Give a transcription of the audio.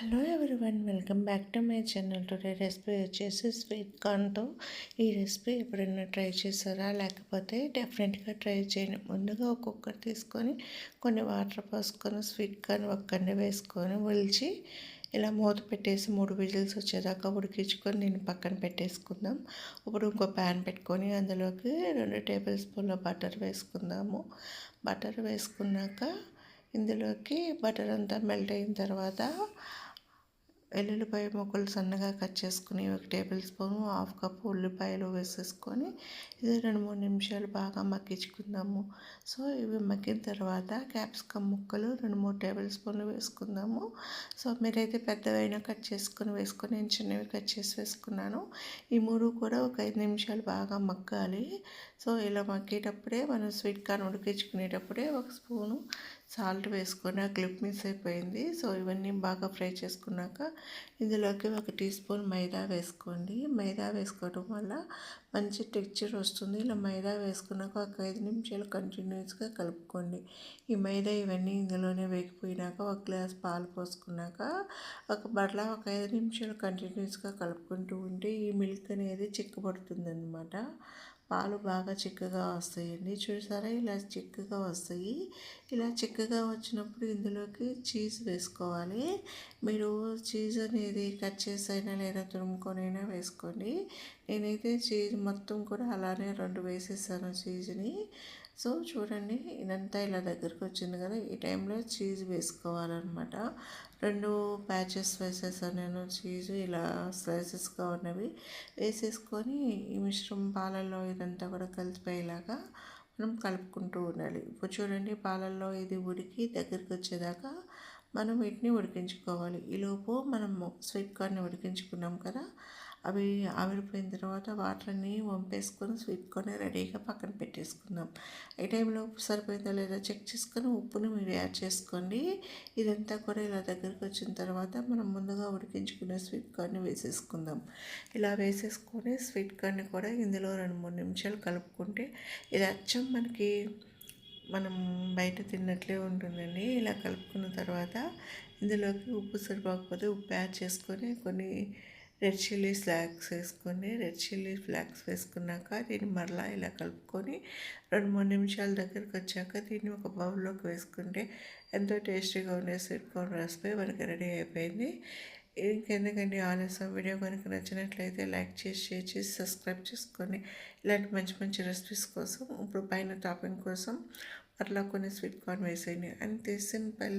Hello everyone, welcome back to my channel. Today recipe వచ్చేసి sweet కార్న్తో. ఈ recipe ఎప్పుడైనా try చేశారా? లేకపోతే డెఫినెట్గా ట్రై చేయండి. ముందుగా ఒక కుక్కర్ తీసుకొని కొన్ని వాటర్ పోసుకొని స్వీట్ కార్న్ ఒక్కడిని వేసుకొని ఒలిచి ఇలా మూత పెట్టేసి 3 విజిల్స్ వచ్చేదాకా ఉడికించుకొని దీన్ని పక్కన పెట్టేసుకుందాం. ఇప్పుడు ఇంకో ప్యాన్ పెట్టుకొని అందులోకి 2 టేబుల్ స్పూన్ల బటర్ వేసుకుందాము. బటర్ వేసుకున్నాక ఇందులోకి బటర్ అంతా మెల్ట్ అయిన తర్వాత వెల్లుల్లిపాయ ముక్కలు సన్నగా కట్ చేసుకుని 1 టేబుల్ స్పూన్ 1/2 కప్పు ఉల్లిపాయలు వేసేసుకొని ఇది 2-3 నిమిషాలు బాగా మగ్గించుకుందాము. సో ఇవి మగ్గిన తర్వాత క్యాప్సికమ్ ముక్కలు 2-3 టేబుల్ స్పూన్లు వేసుకుందాము. సో మీరైతే పెద్దవైనా కట్ చేసుకొని వేసుకొని నేను చిన్నవి కట్ చేసి వేసుకున్నాను. ఈ 3 కూడా ఒక 5 నిమిషాలు బాగా మగ్గాలి. సో ఇలా మగ్గేటప్పుడే మనం స్వీట్ కార్న్ ఉడికించుకునేటప్పుడే 1 స్పూను సాల్ట్ వేసుకొని ఆ క్లిప్ మిస్ అయిపోయింది. సో ఇవన్నీ బాగా ఫ్రై చేసుకున్నాక ఇందులోకి 1 టీ స్పూన్ మైదా వేసుకోండి. మైదా వేసుకోవడం వల్ల మంచి టెక్స్చర్ వస్తుంది. ఇలా మైదా వేసుకున్నాక ఒక 5 నిమిషాలు కంటిన్యూస్గా కలుపుకోండి. ఈ మైదా ఇవన్నీ ఇందులోనే వేగిపోయినాక 1 గ్లాస్ పాలు పోసుకున్నాక మరలా ఒక 5 నిమిషాలు కంటిన్యూస్గా కలుపుకుంటూ ఉంటే ఈ మిల్క్ అనేది చిక్కబడుతుంది అన్నమాట. పాలు బాగా చిక్కగా వస్తాయండి. చూసారా, ఇలా చిక్కగా వస్తాయి. ఇలా చిక్కగా వచ్చినప్పుడు ఇందులోకి చీజ్ వేసుకోవాలి. మీరు చీజ్ అనేది కట్ చేసైనా లేదా తురుముకొనైనా వేసుకోండి. నేనైతే చీజ్ మొత్తం కూడా అలానే 2 వేసేసాను చీజ్ని. సో చూడండి, ఇదంతా ఇలా దగ్గరకు వచ్చింది కదా, ఈ టైంలో చీజ్ వేసుకోవాలన్నమాట. 2 ప్యాచెస్ వేసేసాను నేను చీజ్, ఇలా స్లైసెస్గా ఉన్నవి వేసేసుకొని ఈ మిశ్రమం పాలల్లో ఇదంతా కూడా కలిసిపోయేలాగా మనం కలుపుకుంటూ ఉండాలి. ఇప్పుడు చూడండి, పాలల్లో ఇది ఉడికి దగ్గరికి వచ్చేదాకా మనం వీటిని ఉడికించుకోవాలి. ఈలోపు మనము స్వీట్ కార్న్ ఉడికించుకున్నాం కదా, అవి ఆవిరిపోయిన తర్వాత వాటర్ని వంపేసుకొని స్వీట్ కార్న్ రెడీగా పక్కన పెట్టేసుకుందాం. ఈ టైంలో ఉప్పు సరిపోయిందో లేదో చెక్ చేసుకొని ఉప్పుని మీరు యాడ్ చేసుకోండి. ఇదంతా కూడా ఇలా దగ్గరికి వచ్చిన తర్వాత మనం ముందుగా ఉడికించుకునే స్వీట్ కార్న్ వేసేసుకుందాం. ఇలా వేసేసుకొని స్వీట్ కార్న్ కూడా ఇందులో 2-3 నిమిషాలు కలుపుకుంటే ఇది అచ్చం మనం బయట తిన్నట్లే ఉంటుందండి. ఇలా కలుపుకున్న తర్వాత ఇందులోకి ఉప్పు సరిపోకపోతే ఉప్పు యాడ్ చేసుకొని కొన్ని రెడ్ చిల్లీ ఫ్లాక్స్ వేసుకొని వేసుకున్నాక దీన్ని మరలా ఇలా కలుపుకొని 2-3 నిమిషాల దగ్గరికి వచ్చాక దీన్ని ఒక బౌల్లోకి వేసుకుంటే ఎంతో టేస్టీగా ఉండే స్వీట్ కార్న్ రెసిపీ మనకి రెడీ అయిపోయింది. ఇంకెందుకండి ఆలస్యం, వీడియో కనుక నచ్చినట్లయితే లైక్ చేసి, షేర్ చేసి, సబ్స్క్రైబ్ చేసుకొని ఇలాంటి మంచి మంచి రెసిపీస్ కోసం ఇప్పుడు పైన టాపింగ్ కోసం అట్లా కొన్ని స్వీట్ కార్న్ వేసేయండి. అంతే, సింపుల్.